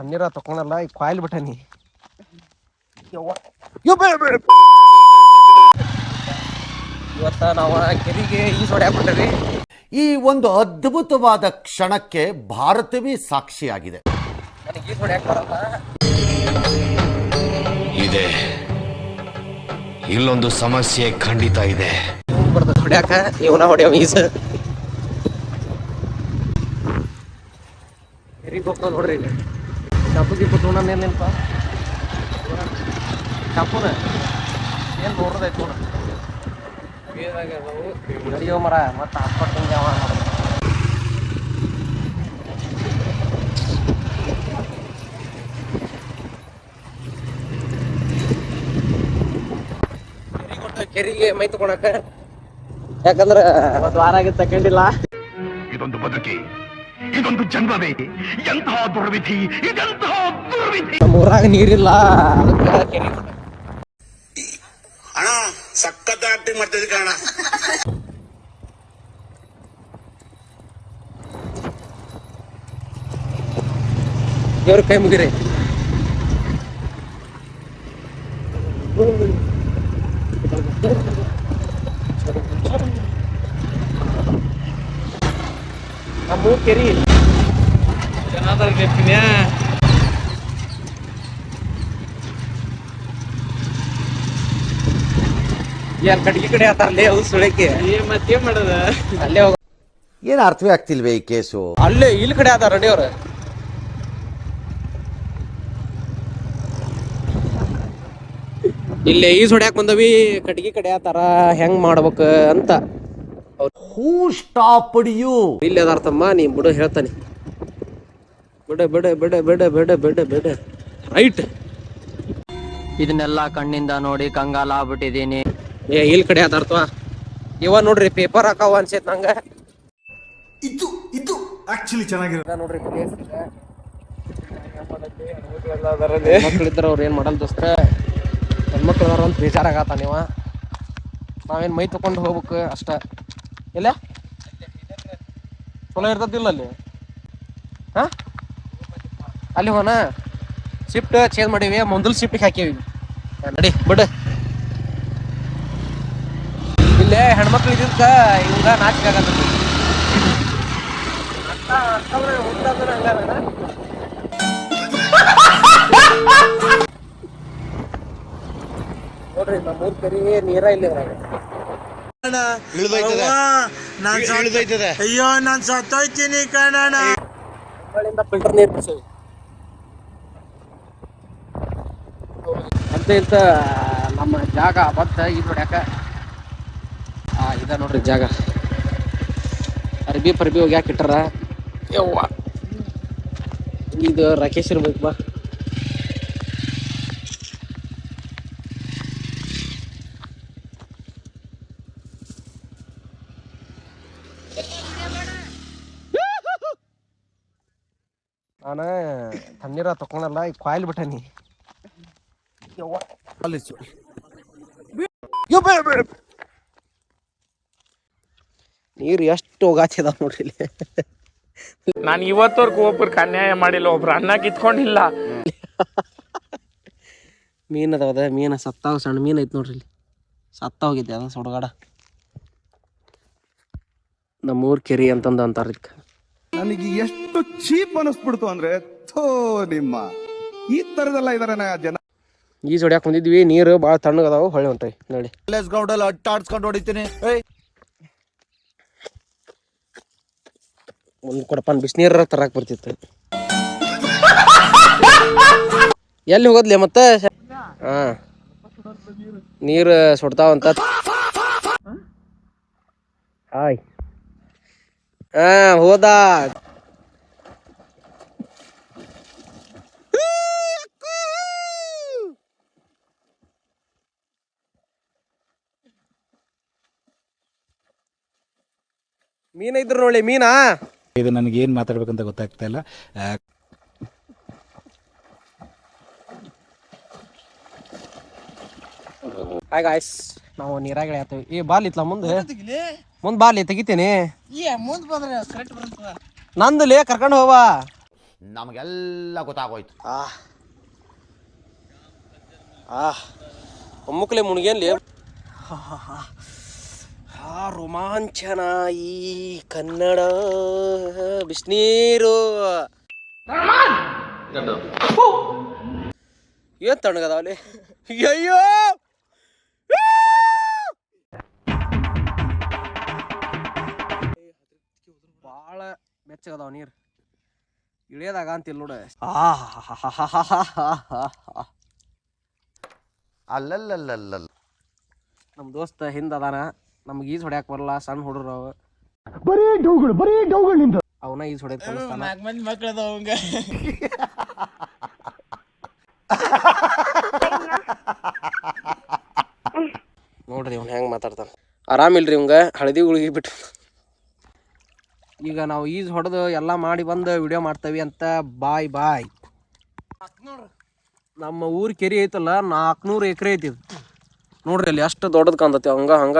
ತಣ್ಣೀರ ತಕೊಂಡಲ್ಲ ಈಗ ಕಾಯಿಲ್ ಬಿಟ್ಟನಿ ಇವತ್ತ ನಾವು ಕೆರೆಗೆ ಈಜು ಹೊಡ್ಯಾಕ ಬಿಟ್ಟರಿ. ಈ ಒಂದು ಅದ್ಭುತವಾದ ಕ್ಷಣಕ್ಕೆ ಭಾರತವೇ ಸಾಕ್ಷಿಯಾಗಿದೆ. ನನಗೆ ಈಜು ಹೊಡ್ಯಾಕ ಬರಲ್ಲ. ಇದೆ ಇಲ್ಲೊಂದು ಸಮಸ್ಯೆ ಖಂಡಿತ ಇದೆ. ಬರ್ತದೆ ಹೊಡ್ಯಾಕ, ಇವನ ಹೊಡ್ಯಾವ ಈಜು. ಕೆರೆಗೆ ಹೋಗ್ತಾವ ನೋಡ್ರಿ ಇಲ್ಲಿ. ಚಾಪು ಗೀಪು ತೊಗೊಂಡ ಏನಿಲ್ಪ ಚಾಪುನ ಏನು ನೋಡ್ರದೈತೆ ನೋಡ ನಡೆಯೋ ಮರ ಮತ್ತು ಹಾಸ್ಪಿಟ್ಲ್ ಯಾವ ಮಾಡೋದು. ಕೆರಿಗೆ ಮೈ ತಗೊಳಕ, ಯಾಕಂದ್ರೆ ಒಂದು ವಾರ ಆಗಿದ್ದು ತಕೊಂಡಿಲ್ಲ. ಇದೊಂದು ಬದುಕಿ, ಇದೊಂದು ಜನ್ಮವೇ, ಎಂತಹ ದುರ್ವಿಧಿ, ಇದೆಂತಹ ದುರ್ವಿಧಿ. ನಮ್ಮ ಊರಾಗ ನೀರಿಲ್ಲ, ಅದಕ್ಕೆ ಕೆರೆ ಅಣ್ಣ ಸಖತ್ ಆಕ್ಟಿಂಗ್ ಮಾಡ್ತಿದ್ದೆ ಕಣ. ದೇವ್ರ ಕೈ ಮುಗಿರಿ. ನಮ್ಮ ಕೆರಿ ಏನ್ ಕಟ್ಗಿ ಕಡೆ ಆತಾರಲ್ಲೇ ಅದು ಸುಳಕ್ಕೆ ಮತ್ತೇನ್ ಮಾಡೋದ. ಅಲ್ಲೇ ಹೋಗ, ಏನು ಅರ್ಥವೇ ಆಗ್ತಿಲ್ವೇ ಈ ಕೇಸು? ಅಲ್ಲೇ ಇಲ್ಲಿ ಕಡೆ ಆತಾರ ರೆಡಿ ಅವ್ರ. ಇಲ್ಲೇ ಈಜ್ ಹೊಡ್ಯಾಕ ಬಂದವಿ, ಕಟ್ಗಿ ಕಡೆ ಆತಾರ, ಹೆಂಗ್ ಮಾಡ್ಬೇಕ ಅಂತ. ಹೂ ಸ್ಟಾಪ್ಡ್ ಯು? ಇಲ್ಲಿ ಅದಾರ್ತಮ್ಮ, ನೀ ಬಿಡು ಹೇಳ್ತಾನೆ. ಬಿಡ ಬಿಡ ಬಿಡ ಬಿಡ ಬಿಡ ಬಿಡ ಬಿಡ ರೈಟ್. ಇದನ್ನೆಲ್ಲ ಕಣ್ಣಿಂದ ನೋಡಿ ಕಂಗಾಲ ಆಗ್ಬಿಟ್ಟಿದೀನಿ. ಏ ಇಲ್ಲಿ ಕಡೆ ಅದಾರ್ತವ ಇವ ನೋಡ್ರಿ, ಪೇಪರ್ ಹಾಕಾವ ಅನ್ಸೈತ್ ನಂಗ. ಇದು ಆಕ್ಚುಲಿ ಚೆನ್ನಾಗಿರೋ ನೋಡ್ರಿ ಮಕ್ಳಿದ್ರ ಅವ್ರು ಏನ್ ಮಾಡಲ್ ದೋಸ್ತ್ರ, ಹೆಣ್ಮಕ್ಳು ಅದಾರ ಅಂತ ಬೇಜಾರಾಗತ್ತ. ನೀವ ನಾವೇನ್ ಮೈ ತಕೊಂಡು ಹೋಗ್ಬೇಕು ಅಷ್ಟ. ಇಲ್ಲ ಚಲೋ ಇರ್ತದಿಲ್ಲ ಅಲ್ಲಿ. ಹಾ ಅಲ್ಲಿ ಹೋನ ಶಿಫ್ಟ್ ಚೇಂಜ್ ಮಾಡೀವಿ, ಮೊದಲು ಶಿಫ್ಟಿಗೆ ಹಾಕೀವಿ. ನಡಿ ಬಿಡು. ಇಲ್ಲೇ ಹೆಣ್ಮಕ್ಳು ಇದ್ದಿದ್ಕ ಇವಾಗ ನಾಚಿಕೆ ಆಗತ್ತ. ನೋಡ್ರಿ ನಮ್ಮೂರ್ ಕೆರೆ ನೀರ ಇಲ್ಲಿ ಅಯ್ಯೋ ನಾನ್ ಸತ್ತೋಯ್ತೀನಿ ಕಣಣ್ಣ. ಫಿಲ್ಟರ್ ನೀರು ಬಿಡ್ಸೇವಿ ಅಂತ ಇಂತ ನಮ್ಮ ಜಾಗ ಬತ್ತ ಇದು ಹೊಡ್ಯಾಕ. ಇದ ನೋಡ್ರಿ ಜಾಗ. ಅರ್ಬಿ ಪರ್ಬಿ ಹೋಗ್ಯಾಕ ಇಟ್ಟಾರ. ಯವ್ವ ಇದು ರಾಕೇಶ್ ಇರ್ಬೇಕು ಬಾ. ನಾನು ತಣ್ಣೀರ ತಕೊಂಡಲ್ಲ ಈಗ ಕಾಯಿಲ್ ಬಿಟ್ಟನಿ. ನೀರು ಎಷ್ಟು ಹೋಗಾತಿದ ನೋಡ್ರಿ ಇಲ್ಲಿ. ನಾನು ಇವತ್ತವರೆಗೂ ಒಬ್ರಿಗೆ ಅನ್ಯಾಯ ಮಾಡಿಲ್ಲ, ಒಬ್ರು ಅನ್ನ ಕಿತ್ಕೊಂಡಿಲ್ಲ. ಮೀನ್ ಅದಾವದ, ಮೀನ ಸತ್ತಾವ, ಸಣ್ಣ ಮೀನ್ ಐತಿ ನೋಡ್ರಿ ಇಲ್ಲಿ, ಸತ್ತ ಹೋಗಿದ್ದೆ ಅದ ಸುಡಗಾಡ. ನಮ್ಮೂರ್ ಕೆರಿ ಅಂತಂದ ಅಂತಾರ ಇದಕ್ಕೆ. ನನಗೆ ಎಷ್ಟು ಚೀಪ್ ಅನಿಸ್ಬಿಡ್ತು ಅಂದ್ರೆ, ಥೋ ನಿಮ್ಮ ಈ ತರದೆಲ್ಲ ಇದಾರೆ ಜನ. ಈಜ್ ಹೊಡ್ಯಾಕ ಬಂದಿದ್ವಿ, ನೀರು ಭಾಳ ತಣ್ಣಗದಾವು, ಹೊಳೆ ಹೊಂಟವಿ ನೋಡಿ. ಗ್ರೌಂಡ್ ಅಲ್ಲಿ ಅಟ್ಟಾಡ್ಸ್ಕೊಂಡು ಹೊಡಿತೀನಿ. ಒಂದು ಕೊಡಪಾನ್ ಬಿಸಿನೀರ ತರಾಕ್ ಬರ್ತಿತ್ತು. ಎಲ್ಲಿ ಹೋಗೋದ್ಲೆ ಮತ್ತೆ? ಹಾ ನೀರು ಸುಡ್ತಾವಂತ. ಹಾಯ್ ಹಾ ಹೋದ. ಮೀನ ಇದ್ರು ನೋಡಿ, ಮೀನಾ. ಇದು ನನಗೆ ಏನು ಮಾತಾಡ್ಬೇಕಂತ ಗೊತ್ತಾಗ್ತಾ ಇಲ್ಲ. ಹಾಯ್ ಗಾಯ್ಸ್, ನಾವು ನೀರಾಗ ಇಳಿಯತ್ತೀವಿ. ಈ ಬಾಲ್ ಇತ್ಲ ಮುಂದೆ ಬಾಲಿ ತೆಗಿತೀನಿ. ನಂದಲ್ಲಿ ಕರ್ಕೊಂಡು ಹೋವ. ನಮಗೆಲ್ಲ ಗೊತ್ತಾಗೋಯ್ತು. ಒಮ್ಮಕ್ಲೆ ಮುಣಿಗೇನ್ಲಿ ರೋಮಾಂಚನ ಈ ಕನ್ನಡ ಬಿಸ್ನೀರು ಏನ್ ತಣ್ಣಗದಾವಲ್ಲಿ ಅಯ್ಯೋ ಭಾಳ ಬೆಚ್ಚಗದಾವ ನೀರು ಇಳಿಯೋದಾಗ ಅಂತಿಲ್ಲ ನೋಡ. ಅಲ್ಲಲ್ಲಲ್ಲಲ್ಲ, ನಮ್ಮ ದೋಸ್ತ ಹಿಂದ ಅದಾನ, ನಮ್ಗೆ ಈಜ್ ಹೊಡ್ಯಾಕ ಬರಲ್ಲ, ಸಣ್ಣ ಹುಡುಗ್ರು ಅವ, ಅವನ ಈಜ್ ಹೊಡ್ಯಕ್ ಕಲಿಸ್ತಾನ. ನೋಡ್ರಿ ಅವ್ನ ಹೆಂಗ್ ಮಾತಾಡ್ತಾನ. ಆರಾಮಿಲ್ರಿ ಇವಂಗ ಹಳದಿ ಗುಳಿಗೆ ಬಿಟ್ಟು. ಈಗ ನಾವು ಈಜ್ ಹೊಡೆದು ಎಲ್ಲ ಮಾಡಿ ಬಂದು ವಿಡಿಯೋ ಮಾಡ್ತೇವಿ ಅಂತ ಬಾಯ್ ಬಾಯ್. ನಮ್ಮ ಊರ್ ಕೆರೆ ಐತಲ್ಲ 400 ಎಕರೆ ಐತಿ. ನೋಡ್ರಿ ಅಲ್ಲಿ ಅಷ್ಟು ದೊಡ್ಡದು ಕಾಣ್ತತಿ. ಹಂಗ ಹಂಗ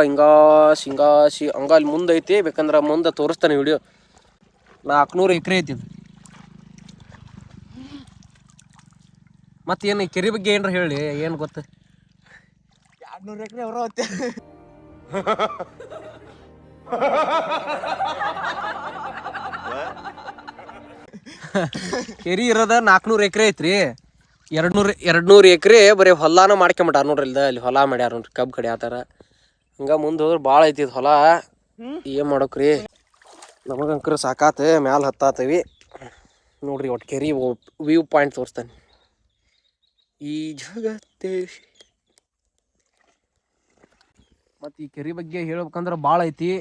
ಹಿಂಗಾಸಿ ಹಂಗ ಅಲ್ಲಿ ಮುಂದೆ ಐತಿ. ಬೇಕಂದ್ರೆ ಮುಂದೆ ತೋರಿಸ್ತಾನೆ ವಿಡಿಯೋ. 400 ಎಕರೆ ಐತಿ. ಮತ್ತೇನು ಕೆರೆ ಬಗ್ಗೆ ಏನ್ರ ಹೇಳಿ, ಏನು ಗೊತ್ತ? 200 ಎಕರೆ ಹೊರ ಹೋಗ್ತೇ. ಕೆರಿ ಇರೋದ 400 ಎಕರೆ ಐತ್ರಿ. 200 ಎಕರೆ ಬರೀ ಹೊಲಾನ ಮಾಡ್ಕೊಂಬಿಟ್ಟಾರ ನೋಡ್ರಿ. ಇಲ್ದ ಅಲ್ಲಿ ಹೊಲ ಮಾಡ್ಯಾರ ನೋಡ್ರಿ, ಕಬ್ಬು ಕಡೆ ಆತಾರ. ಹಂಗ ಮುಂದೆ ಹೋದ್ರೆ ಭಾಳ ಐತಿ ಹೊಲ. ಏನ್ ಮಾಡೋಕ್ರಿ, ನಮಗಂಕರ ಸಾಕಾತ. ಮ್ಯಾಲ ಹತ್ತಾತವಿ ನೋಡ್ರಿ. ಒಟ್ಟು ಕೆರಿ ವ್ಯೂ ಪಾಯಿಂಟ್ ತೋರಿಸ್ತಾನೆ. ಈ ಜಗತ್ತೇ ಮತ್ತು ಈ ಕೆರೆ ಬಗ್ಗೆ ಹೇಳ್ಬೇಕಂದ್ರೆ ಭಾಳ ಐತಿ.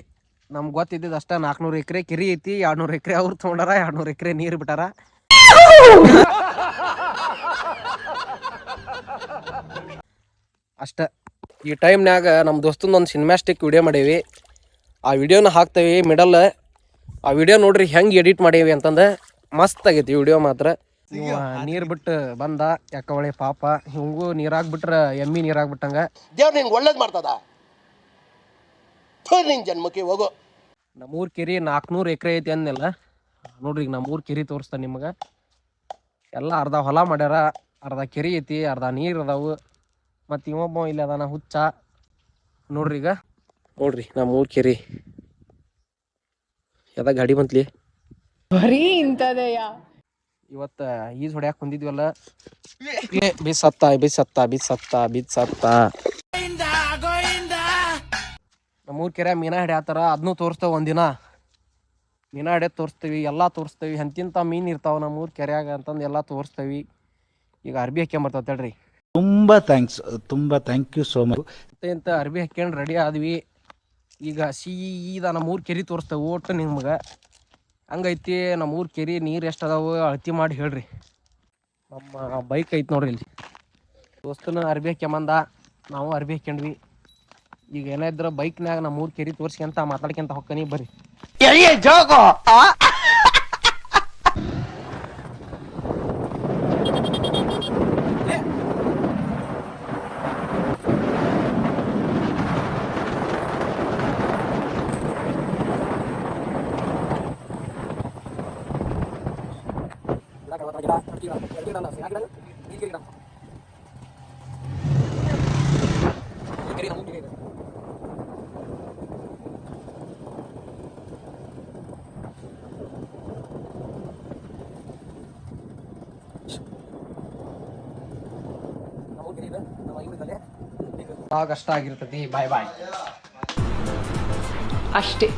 ನಮ್ಗೆ ಗೊತ್ತಿದ್ದಿದ್ದು ಅಷ್ಟ 400 ಎಕರೆ ಕೆರೆ ಐತಿ. 200 ಎಕರೆ ಅವ್ರು ತೊಗೊಂಡಾರ, 200 ಎಕರೆ ನೀರು ಬಿಟ್ಟಾರ. ಅಷ್ಟ. ಈ ಟೈಮ್ನ್ಯಾಗ ನಮ್ಮ ದೋಸ್ತಂದು ಒಂದು ಸಿನಿಮ್ಯಾಸ್ಟಿಕ್ ವಿಡಿಯೋ ಮಾಡೀವಿ. ಆ ವಿಡಿಯೋನ ಹಾಕ್ತೇವಿ ಮಿಡಲ್. ಆ ವಿಡಿಯೋ ನೋಡ್ರಿ ಹೆಂಗೆ ಎಡಿಟ್ ಮಾಡೀವಿ ಅಂತಂದು ಮಸ್ತ್ ಆಗೈತಿ ವಿಡಿಯೋ ಮಾತ್ರ. ನೀರು ಬಿಟ್ಟು ಬಂದ ಯಾಕವಳೆ ಪಾಪ. ಹಿಂಗೂ ನೀರಾಗ್ಬಿಟ್ರೆ ಎಮ್ಮಿ ನೀರಾಗ್ಬಿಟ್ಟಂಗ. ದೇವ್ರು ನಿನ್ಗೆ ಒಳ್ಳೇದು ಮಾಡ್ತದ, ನಿನ್ ಜನ್ಮಕ್ಕೆ ಹೋಗೋ. ನಮ್ಮೂರ್ ಕೆರೆ 400 ಎಕರೆ ಐತಿ ಅಂದೆಲ್ಲ ನೋಡ್ರಿ. ಈಗ ನಮ್ಮೂರ್ ಕೆರೆ ತೋರಿಸ್ತಾನೆ ನಿಮಗೆ. ಎಲ್ಲ ಅರ್ಧ ಹೊಲ ಮಾಡ್ಯಾರ, ಅರ್ಧ ಕೆರೆ ಐತಿ, ಅರ್ಧ ನೀರು ಅದಾವು. ಮತ್ತು ಇವೊಬ್ಬ ಇಲ್ಲಿ ಅದಾನ ಹುಚ್ಚ ನೋಡ್ರಿ. ಈಗ ನೋಡ್ರಿ ನಮ್ಮೂರ್ ಕೆರೆ ಯಾವ್ದಾಗ ಗಾಡಿ ಬಂತ್ಲಿ. ಇವತ್ತು ಈಜ್ ಹೊಡ್ಯಾಕ ಬಂದಿದ್ವಲ್ಲ. ಬಿಸತ್ತ ನಮ್ಮೂರ್ ಕೆರೆ ಮೀನಾ ಹಿಡ್ಯಾತಾರ. ಅದನ್ನೂ ತೋರಿಸ್ತೇವೆ ಒಂದಿನ. ಮೀನಾ ಹಿಡಿಯೋದು ತೋರಿಸ್ತೀವಿ, ಎಲ್ಲ ತೋರಿಸ್ತೀವಿ. ಎಂತಿಂಥ ಮೀನು ಇರ್ತಾವೆ ನಮ್ಮೂರ್ ಕೆರೆಯಾಗ ಅಂತಂದು ಎಲ್ಲ ತೋರಿಸ್ತೀವಿ. ಈಗ ಅರ್ಬಿ ಹಾಕ್ಯಂಬರ್ತಾವ ತಡ್ರಿ. ತುಂಬಾ ಥ್ಯಾಂಕ್ ಯು ಸೋ ಮಚ್. ಇಂಥ ಅರ್ಬಿ ಹಾಕ್ಯಂಡು ರೆಡಿ ಆದ್ವಿ. ಈಗ ಸೀದಾ ನಮ್ಮೂರ್ ಕೆರೆ ತೋರಿಸ್ತೇವೆ ಒಟ್ಟು ನಿಮ್ಗೆ. ಹಂಗೈತಿ ನಮ್ಮೂರ್ ಕೆರೆ. ನೀರು ಎಷ್ಟು ಅದಾವು ಅಳತಿ ಮಾಡಿ ಹೇಳ್ರಿ. ನಮ್ಮ ಬೈಕ್ ಐತಿ ನೋಡ್ರಿ ಇಲ್ಲಿ. ದೋಸ್ತನ ಅರ್ಬಿ ಹಾಕ್ಯಂಬಂದ, ನಾವು ಅರ್ಬಿ ಹಾಕ್ಯಂಡ್ವಿ. ಈಗ ಏನಾದ್ರ ಬೈಕ್ನಾಗ ನಮ್ಮೂರ್ ಕೆರೆ ತೋರಿಸ್ಕೊಂತ ಮಾತಾಡ್ಕೊಂತ ಹೊಕ್ಕನಿ ಬರ್ರಿ. ಕಷ್ಟ ಆಗಿರ್ತೈತಿ. ಬಾಯ್ ಬಾಯ್ ಅಷ್ಟೇ.